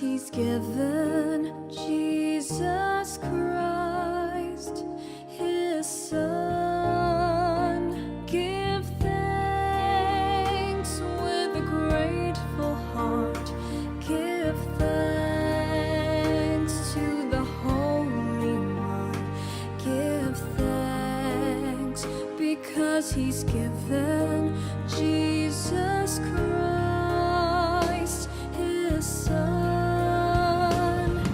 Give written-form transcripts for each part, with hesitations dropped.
He's given Jesus Christ, His Son. Give thanks with a grateful heart. Give thanks to the Holy One. Give thanks because He's given Jesus Christ, His Son.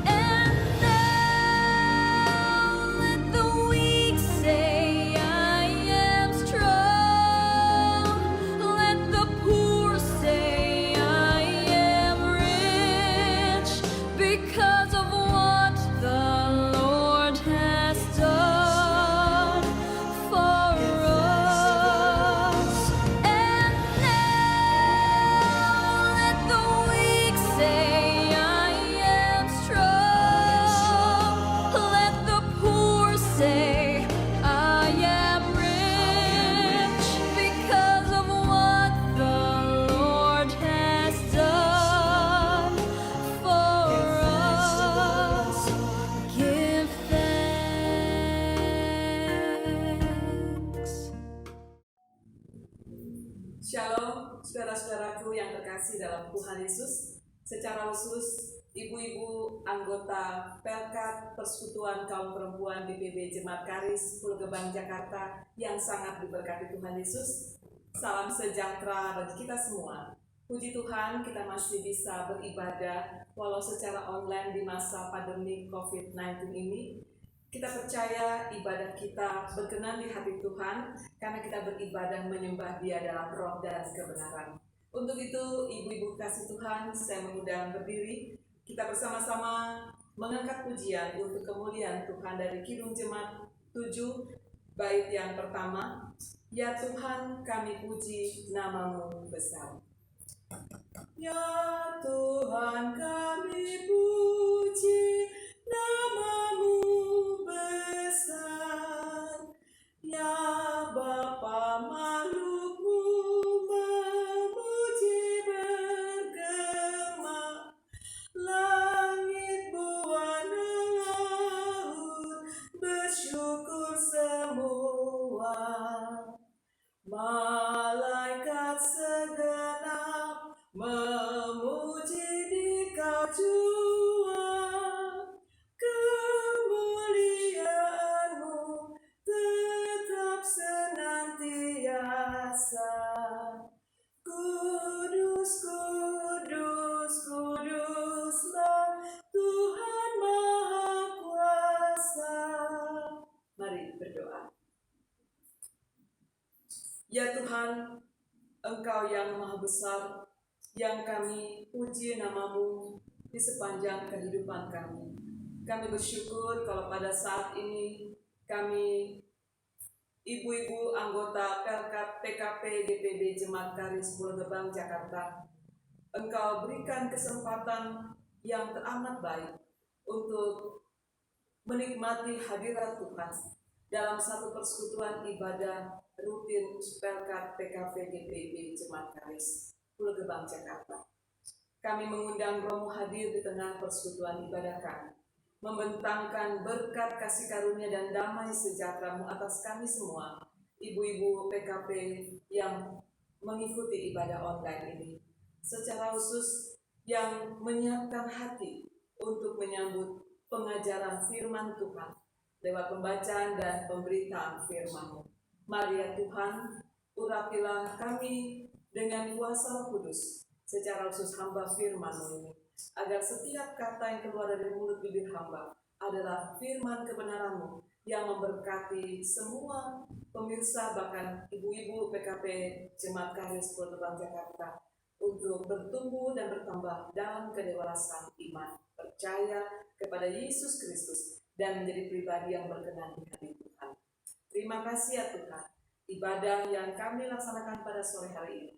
And now let the weak say, I am strong. Let the poor say, I am rich, because of what the Lord has done for us. And now let the weak say, I am strong. Let the poor say, I am rich, because of what the Lord has done for us. Give thanks. Shalom, saudara-saudaraku yang terkasih dalam Tuhan Yesus. Secara khusus, ibu-ibu anggota Pelkat Persekutuan Kaum Perempuan DPB Jemaat Karis Pulau Gebang, Jakarta yang sangat diberkati Tuhan Yesus. Salam sejahtera bagi kita semua. Puji Tuhan, kita masih bisa beribadah walau secara online di masa pandemi COVID-19 ini. Kita percaya ibadah kita berkenan di hati Tuhan karena kita beribadah menyembah Dia dalam roh dan kebenaran. Untuk itu, ibu-ibu kasih Tuhan, saya mengundang berdiri. Kita bersama-sama mengangkat pujian untuk kemuliaan Tuhan dari Kidung Jemaat 7, bait yang pertama. Ya Tuhan, kami puji nama-Mu besar. Ya Tuhan, kami puji nama-Mu besar. Ya Bapa, makhluk-Mu memuji bergema. Langit buana laut bersyukur semua. Malaikat segenap memuji di Kau jua. Kemuliaan-Mu tetap senantiasa. Kudus, kudus, kuduslah Tuhan Maha Kuasa. Mari berdoa. Ya Tuhan, Engkau yang Maha Besar, yang kami puji nama-Mu di sepanjang kehidupan kami. Kami bersyukur kalau pada saat ini kami ibu-ibu anggota Pelkat PKP DPB Jemaat Karis Pulau Gebang, Jakarta, Engkau berikan kesempatan yang teramat baik untuk menikmati hadirat Tuhan dalam satu persekutuan ibadah rutin Pelkat PKP DPB Jemaat Karis Pulau Gebang, Jakarta. Kami mengundang Romo hadir di tengah persekutuan ibadah kami, membentangkan berkat kasih karunia dan damai sejahtera-Mu atas kami semua, ibu-ibu PKP yang mengikuti ibadah online ini, secara khusus yang menyiapkan hati untuk menyambut pengajaran firman Tuhan lewat pembacaan dan pemberitaan firman-Mu. Mari ya Tuhan, urapilah kami dengan kuasa Roh Kudus, secara khusus hamba firman-Mu ini, agar setiap kata yang keluar dari mulut bibir hamba adalah firman kebenaran-Mu yang memberkati semua pemirsa, bahkan ibu-ibu PKP Jemaat Karis Pulau Gebang, Jakarta, untuk bertumbuh dan bertambah dalam kedewasaan iman, percaya kepada Yesus Kristus, dan menjadi pribadi yang berkenan di hati Tuhan. Terima kasih ya Tuhan, ibadah yang kami laksanakan pada sore hari ini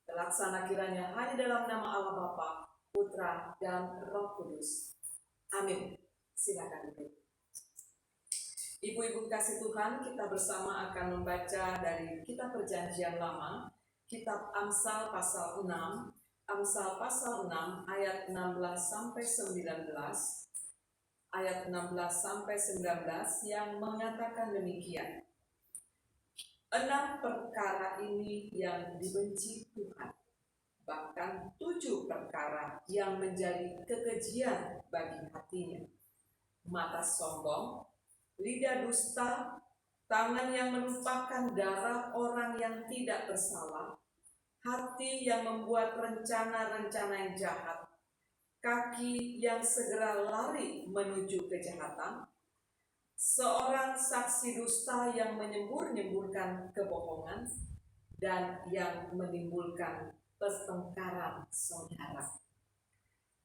terlaksana kiranya hanya dalam nama Allah Bapa, Putra, dan Roh Kudus. Amin. Silakan ibu. Ibu-ibu kasih Tuhan, kita bersama akan membaca dari Kitab Perjanjian Lama, Kitab Amsal pasal 6, Amsal pasal 6 ayat 16 sampai 19, ayat 16 sampai 19 yang mengatakan demikian. 6 perkara ini yang dibenci Tuhan, bahkan 7 perkara yang menjadi kekejian bagi hatinya: mata sombong, lidah dusta, tangan yang menumpahkan darah orang yang tidak bersalah, hati yang membuat rencana-rencana yang jahat, kaki yang segera lari menuju kejahatan, seorang saksi dusta yang menyembur-nyemburkan kebohongan, dan yang menimbulkan pertengkaran saudara.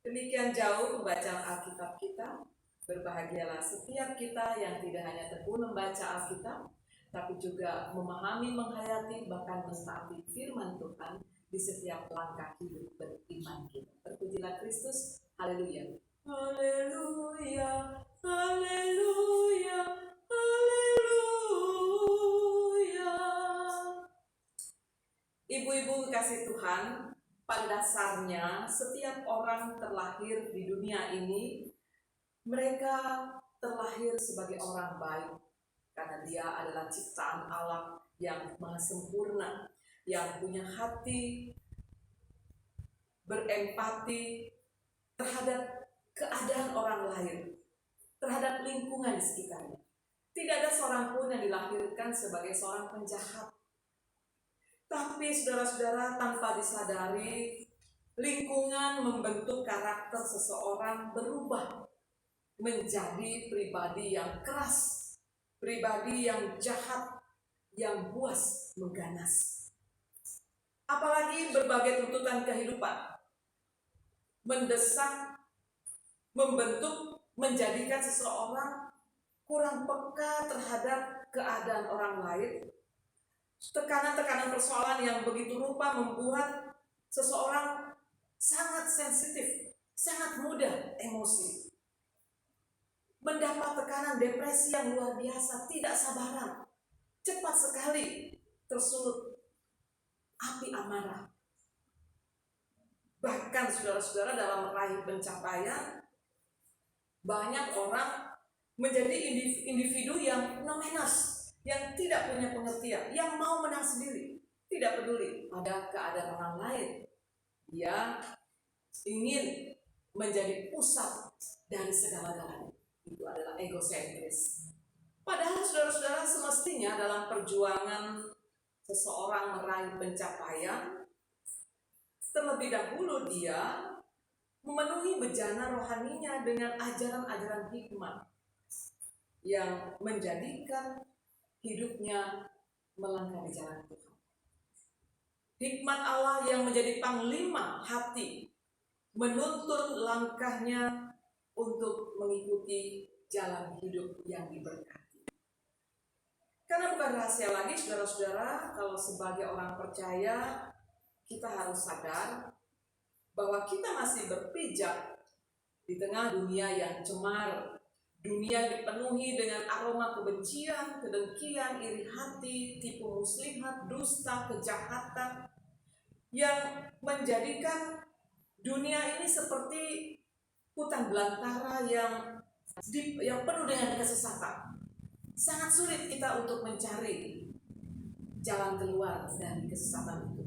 Demikian jauh pembacaan Alkitab kita. Berbahagialah setiap kita yang tidak hanya tekun membaca Alkitab, tapi juga memahami, menghayati, bahkan mentaati firman Tuhan di setiap langkah hidup beriman kita. Terpujilah Kristus. Haleluya. Haleluya. Haleluya. Haleluya. Ibu-ibu kasih Tuhan, pada dasarnya setiap orang terlahir di dunia ini, mereka terlahir sebagai orang baik karena dia adalah ciptaan Allah yang maha sempurna, yang punya hati berempati terhadap keadaan orang lain, terhadap lingkungan di sekitarnya. Tidak ada seorang pun yang dilahirkan sebagai seorang penjahat. Tapi saudara-saudara, tanpa disadari, lingkungan membentuk karakter seseorang berubah menjadi pribadi yang keras, pribadi yang jahat, yang buas mengganas. Apalagi berbagai tuntutan kehidupan mendesak, membentuk, menjadikan seseorang kurang peka terhadap keadaan orang lain. Tekanan-tekanan persoalan yang begitu rupa membuat seseorang sangat sensitif, sangat mudah emosi, mendapat tekanan depresi yang luar biasa, tidak sabaran, cepat sekali tersulut api amarah. Bahkan saudara-saudara, dalam meraih pencapaian, banyak orang menjadi individu yang nomenas, yang tidak punya pengertian, yang mau menang sendiri, tidak peduli pada keadaan orang lain. Dia ingin menjadi pusat dari segala-galanya. Itu adalah egosentris. Padahal saudara-saudara, semestinya dalam perjuangan seseorang meraih pencapaian, terlebih dahulu dia memenuhi bejana rohaninya dengan ajaran-ajaran hikmat yang menjadikan hidupnya melangkah di jalan Tuhan. Hikmat Allah yang menjadi panglima hati, menuntun langkahnya untuk mengikuti jalan hidup yang diberkati. Karena bukan rahasia lagi saudara-saudara, kalau sebagai orang percaya kita harus sadar bahwa kita masih berpijak di tengah dunia yang cemar, dunia dipenuhi dengan aroma kebencian, kedengkian, iri hati, tipu muslihat, dusta, kejahatan, yang menjadikan dunia ini seperti hutan belantara yang penuh dengan kesesatan. Sangat sulit kita untuk mencari jalan keluar dari kesesatan itu.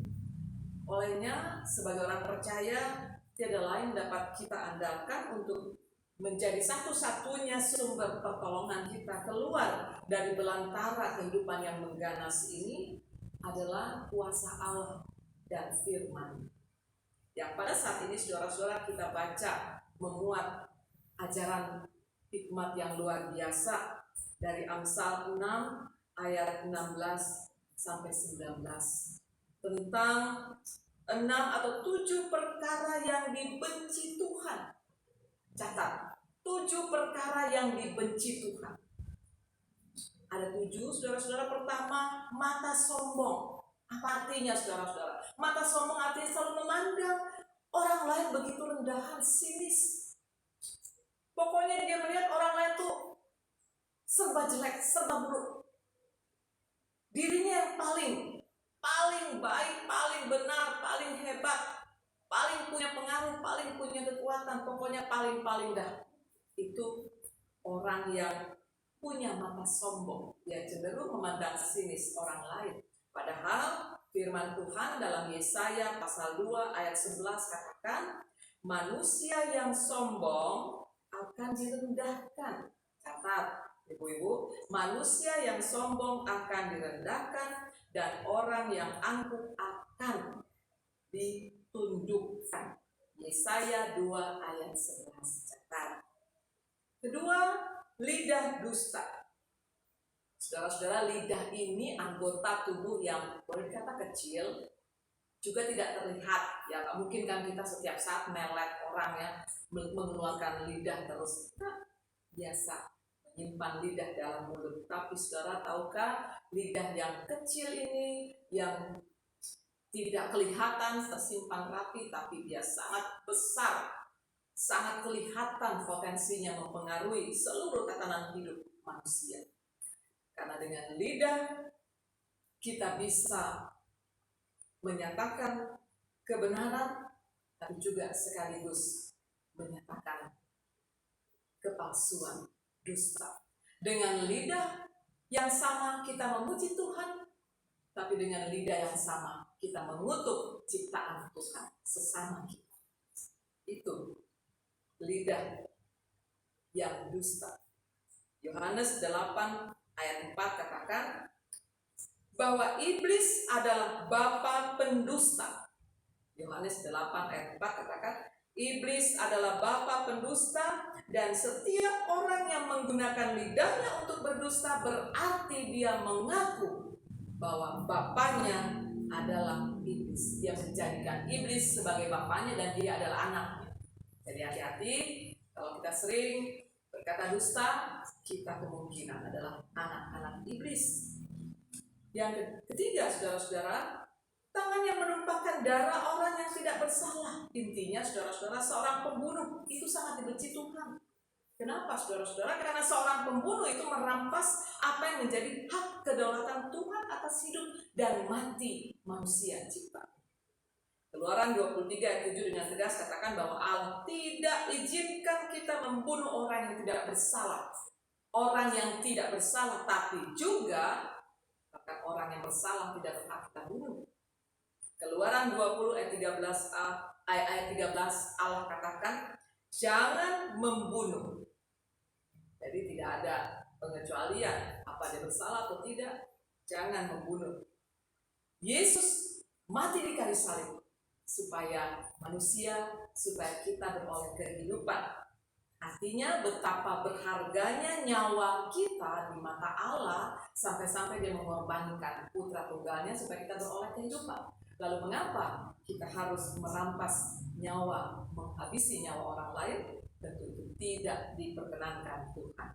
Olehnya, sebagai orang percaya, tiada lain dapat kita andalkan untuk menjadi satu-satunya sumber pertolongan kita keluar dari belantara kehidupan yang mengganas ini adalah kuasa Allah dan firman. Yang pada saat ini saudara-saudara kita baca memuat ajaran hikmat yang luar biasa dari Amsal 6 ayat 16 sampai 19 tentang 6 atau 7 perkara yang dibenci Tuhan. Catat, 7 perkara yang dibenci Tuhan. Ada 7, saudara-saudara. Pertama, mata sombong. Apa artinya saudara-saudara? Mata sombong artinya selalu memandang orang lain begitu rendahan, sinis. Pokoknya dia melihat orang lain tuh serba jelek, serba buruk. Dirinya yang paling baik, paling benar, paling hebat, paling punya pengaruh, paling punya kekuatan, pokoknya paling dah. Itu orang yang punya mata sombong, dia cenderung memandang sinis orang lain. Padahal firman Tuhan dalam Yesaya pasal 2 ayat 11 katakan, manusia yang sombong akan direndahkan. Catat, ibu-ibu, manusia yang sombong akan direndahkan dan orang yang angkuh akan ditundukkan. Yesaya 2 ayat 11. Catat. Kedua, lidah dusta. Saudara-saudara, lidah ini anggota tubuh yang boleh dikata kecil, juga tidak terlihat. Ya, nggak mungkin kan kita setiap saat melet orang ya, mengeluarkan lidah terus. Kita biasa menyimpan lidah dalam mulut. Tapi saudara tahukah, lidah yang kecil ini, yang tidak kelihatan tersimpan rapi, tapi dia sangat besar, sangat kelihatan potensinya mempengaruhi seluruh tatanan hidup manusia. Karena dengan lidah kita bisa menyatakan kebenaran, tapi juga sekaligus menyatakan kepalsuan, dusta. Dengan lidah yang sama kita memuji Tuhan, tapi dengan lidah yang sama kita mengutuk ciptaan Tuhan sesama kita. Itu lidah yang dusta. Yohanes 8 ayat 4 katakan bahwa iblis adalah bapa pendusta. Yohanes 8 ayat 4 katakan iblis adalah bapa pendusta, dan setiap orang yang menggunakan lidahnya untuk berdusta berarti dia mengaku bahwa bapaknya adalah iblis. Dia menjadikan iblis sebagai bapaknya dan dia adalah anaknya. Jadi hati-hati kalau kita sering berkata dusta, kita kemungkinan adalah anak-anak iblis. Yang ketiga, saudara-saudara, tangan yang menumpahkan darah orang yang tidak bersalah. Intinya, saudara-saudara, seorang pembunuh itu sangat dibenci Tuhan. Kenapa, saudara-saudara? Karena seorang pembunuh itu merampas apa yang menjadi hak kedaulatan Tuhan atas hidup dan mati manusia ciptaan. Keluaran 23 ayat 7 dengan tegas katakan bahwa Allah tidak izinkan kita membunuh orang yang tidak bersalah. Orang yang tidak bersalah, tapi juga bahkan orang yang bersalah tidak berhak kita bunuh. Keluaran 20 ayat 13 ayat 13 Allah katakan jangan membunuh. Jadi tidak ada pengecualian apa dia bersalah atau tidak, jangan membunuh. Yesus mati di kayu salib supaya kita beroleh kehidupan. Artinya betapa berharganya nyawa kita di mata Allah sampai-sampai dia mengorbankan putra tunggalnya supaya kita beroleh kehidupan. Lalu mengapa kita harus merampas nyawa, menghabisi nyawa orang lain? Tentu itu tidak diperkenankan Tuhan.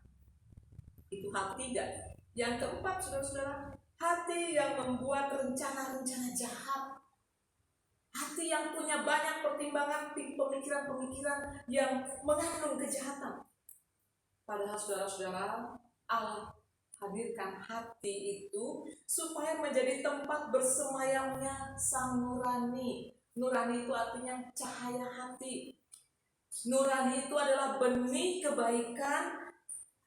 Itu hal tiga. Yang keempat, saudara-saudara, hati yang membuat rencana-rencana jahat. Hati yang punya banyak pertimbangan, pemikiran-pemikiran yang mengandung kejahatan. Padahal saudara-saudara, Allah hadirkan hati itu supaya menjadi tempat bersemayamnya sang nurani. Nurani itu artinya cahaya hati. Nurani itu adalah benih kebaikan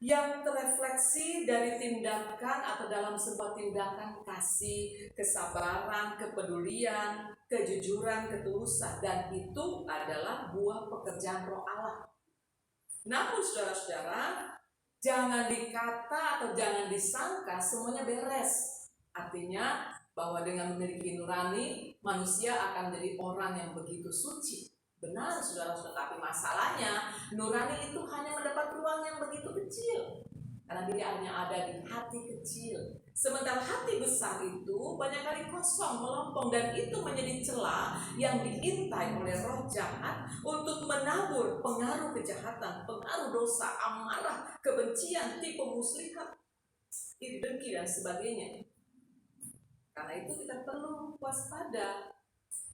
yang terefleksi dari tindakan atau dalam sebuah tindakan kasih, kesabaran, kepedulian, kejujuran, ketulusan, dan itu adalah buah pekerjaan Roh Allah. Namun saudara-saudara, jangan dikata atau jangan disangka semuanya beres. Artinya bahwa dengan memiliki nurani, manusia akan menjadi orang yang begitu suci. Benar saudara-saudara, tapi masalahnya nurani itu hanya mendapat ruang yang begitu kecil. Karena dia hanya ada di hati kecil. Sementara hati besar itu banyak kali kosong, melompong, dan itu menjadi celah yang diintai oleh roh jahat untuk menabur pengaruh kejahatan, pengaruh dosa, amarah, kebencian, tipu muslihat, iri dengki dan sebagainya. Karena itu kita perlu waspada.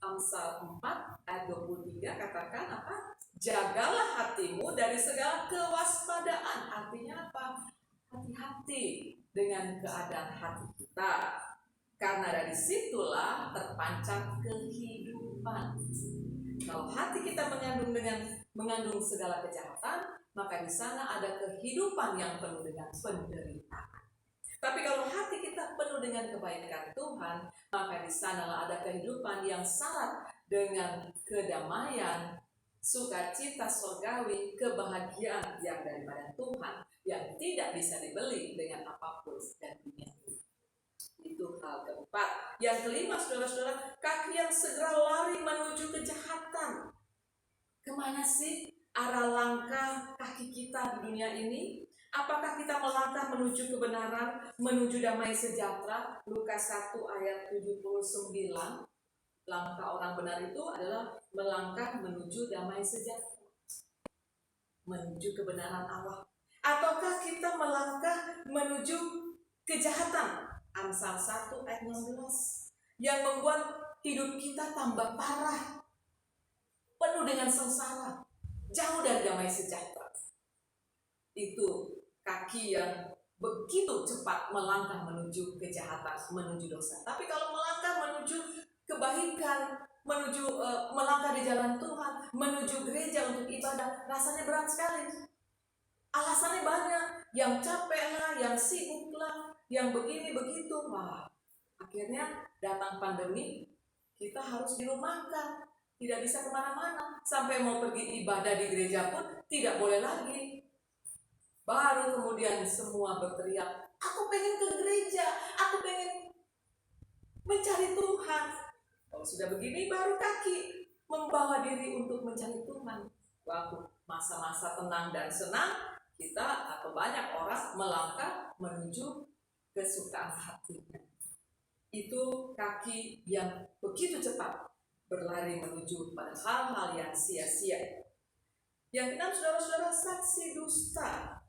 Amsal 4 ayat 23 katakan apa? Jagalah hatimu dari segala kewaspadaan. Artinya apa? Hati-hati dengan keadaan hati kita, karena dari situlah terpancar kehidupan. Kalau hati kita mengandung segala kejahatan, maka di sana ada kehidupan yang penuh dengan penderitaan. Tapi kalau hati kita penuh dengan kebaikan Tuhan, maka di sanalah ada kehidupan yang syarat dengan kedamaian, sukacita surgawi, kebahagiaan yang daripada Tuhan, yang tidak bisa dibeli dengan apapun dan dunia ini. Itu hal keempat. Yang kelima, saudara-saudara, kaki yang segera lari menuju kejahatan. Kemana sih arah langkah kaki kita di dunia ini? Apakah kita melangkah menuju kebenaran, menuju damai sejahtera? Lukas 1 ayat 79. Langkah orang benar itu adalah melangkah menuju damai sejahtera, menuju kebenaran Allah. Ataukah kita melangkah menuju kejahatan? Amsal 1 ayat 16, yang membuat hidup kita tambah parah, penuh dengan sengsara, jauh dari damai sejahtera. Itu kaki yang begitu cepat melangkah menuju kejahatan, menuju dosa. Tapi kalau melangkah menuju kebaikan, menuju melangkah di jalan Tuhan, menuju gereja untuk ibadah, rasanya berat sekali. Alasannya banyak, yang capek lah, yang sibuk lah, yang begini begitu. Wah, akhirnya datang pandemi, kita harus dirumahkan, tidak bisa kemana-mana, sampai mau pergi ibadah di gereja pun tidak boleh lagi. Baru kemudian semua berteriak, aku pengen ke gereja, aku pengen mencari Tuhan. Kalau sudah begini baru kaki membawa diri untuk mencari Tuhan. Waktu masa-masa tenang dan senang, kita atau banyak orang melangkah menuju kesukaan hatinya. Itu kaki yang begitu cepat berlari menuju pada hal-hal yang sia-sia. Yang keenam, saudara-saudara, saksi dusta.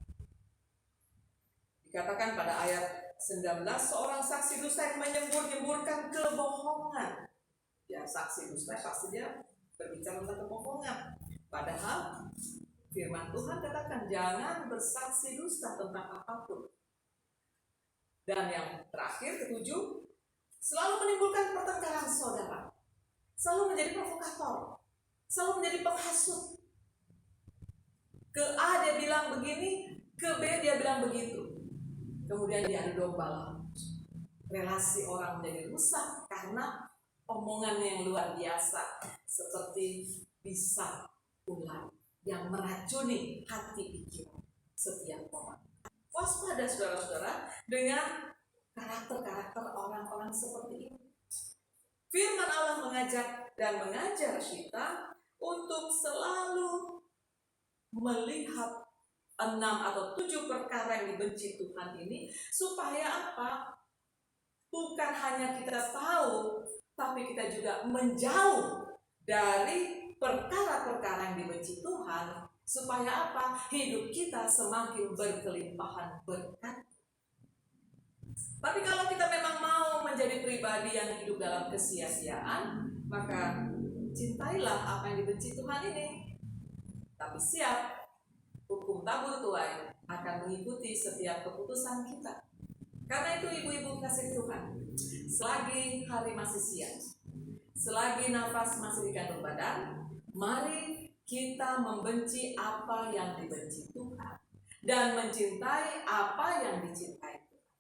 Dikatakan pada ayat 19, seorang saksi dusta yang menyembur-nyemburkan kebohongan. Ya, saksi dusta pasti dia berbicara tentang kebohongan. Padahal firman Tuhan katakan jangan bersaksi dusta tentang apapun. Dan yang terakhir, ketujuh, selalu menimbulkan pertengkaran saudara, selalu menjadi provokator, selalu menjadi penghasut. Ke A dia bilang begini, ke B dia bilang begitu. Kemudian diadu domba lah. Relasi orang menjadi rusak karena omongan yang luar biasa, seperti bisa ular yang meracuni hati pikiran setiap orang. Waspada saudara-saudara dengan karakter-karakter orang-orang seperti ini. Firman Allah mengajak dan mengajar kita untuk selalu melihat 6 atau 7 perkara yang dibenci Tuhan ini, supaya apa? Bukan hanya kita tahu, tapi kita juga menjauh dari perkara-perkara yang dibenci Tuhan, supaya apa? Hidup kita semakin berkelimpahan berkat. Tapi kalau kita memang mau menjadi pribadi yang hidup dalam kesia-siaan, maka cintailah apa yang dibenci Tuhan ini. Tapi siap, hukum tabur tuai akan mengikuti setiap keputusan kita. Karena itu ibu-ibu kasih Tuhan, selagi hari masih siang, selagi nafas masih dikandung badan, mari kita membenci apa yang dibenci Tuhan dan mencintai apa yang dicintai Tuhan.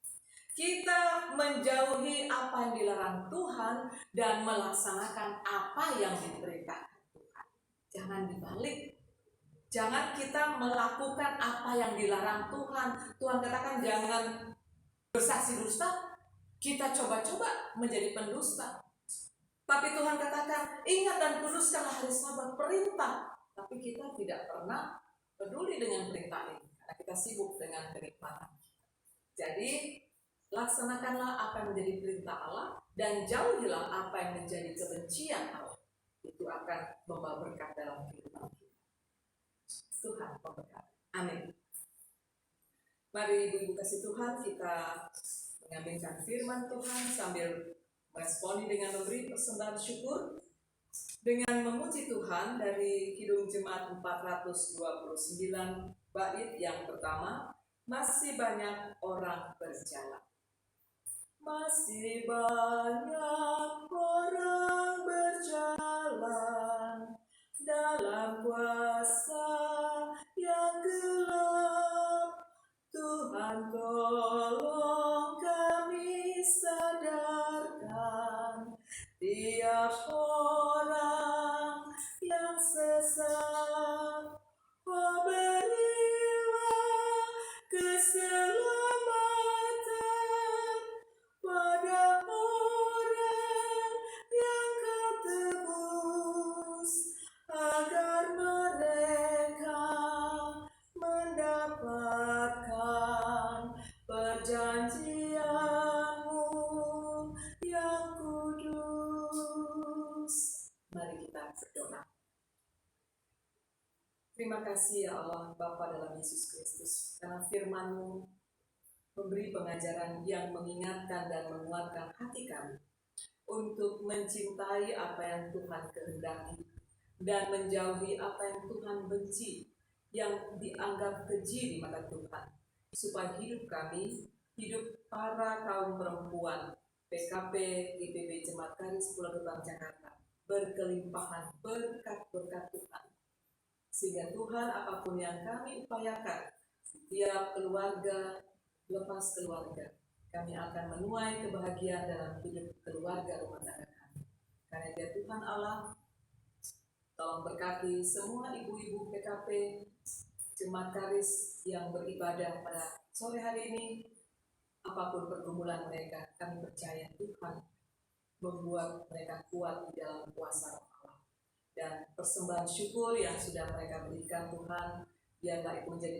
Kita menjauhi apa yang dilarang Tuhan dan melaksanakan apa yang diperintahkan Tuhan. Jangan dibalik. Jangan kita melakukan apa yang dilarang Tuhan. Tuhan katakan jangan bersaksi dusta. Kita coba-coba menjadi pendusta. Tapi Tuhan katakan ingat dan kuduskanlah hari Sabat, perintah. Tapi kita tidak pernah peduli dengan perintah ini karena kita sibuk dengan kenikmatan. Jadi laksanakanlah apa yang menjadi perintah Allah dan jauhilah apa yang menjadi kebencian Allah. Itu akan membawa berkat dalam kehidupan kita. Tuhan memberkati. Amin. Mari ibu-ibu kasih Tuhan, kita mengambilkan firman Tuhan sambil meresponi dengan memberi persembahan syukur dengan memuji Tuhan dari Kidung Jemaat 429 bait yang pertama, masih banyak orang berjalan. Masih banyak orang berjalan dalam puasa yang gelap. Tuhan tolong kami sadarkan tiap orang yang sesat. Oh, berilah keselamatan pada orang yang kau tebus, agar mereka mendapatkan perjanjianmu yang kudus. Mari kita berdoa. Terima kasih ya Allah Bapa dalam Yesus Kristus, karena firman-Mu memberi pengajaran yang mengingatkan dan menguatkan hati kami untuk mencintai apa yang Tuhan kehendaki dan menjauhi apa yang Tuhan benci, yang dianggap keji di mata Tuhan, supaya hidup kami, hidup para kaum perempuan PKP GPB Jemaat Karis Pulau Gebang Jakarta berkelimpahan berkat-berkat Tuhan, sehingga Tuhan apapun yang kami upayakan, setiap keluarga lepas keluarga, kami akan menuai kebahagiaan dalam hidup keluarga rumah tangga kami. Karena Dia Tuhan Allah, tolong berkati semua ibu-ibu PKP Jemaat Karis yang beribadah pada sore hari ini. Apapun pergumulan mereka, kami percaya Tuhan membuat mereka kuat di dalam kuasa Allah. Dan persembahan syukur yang sudah mereka berikan Tuhan, biarlah itu menjadi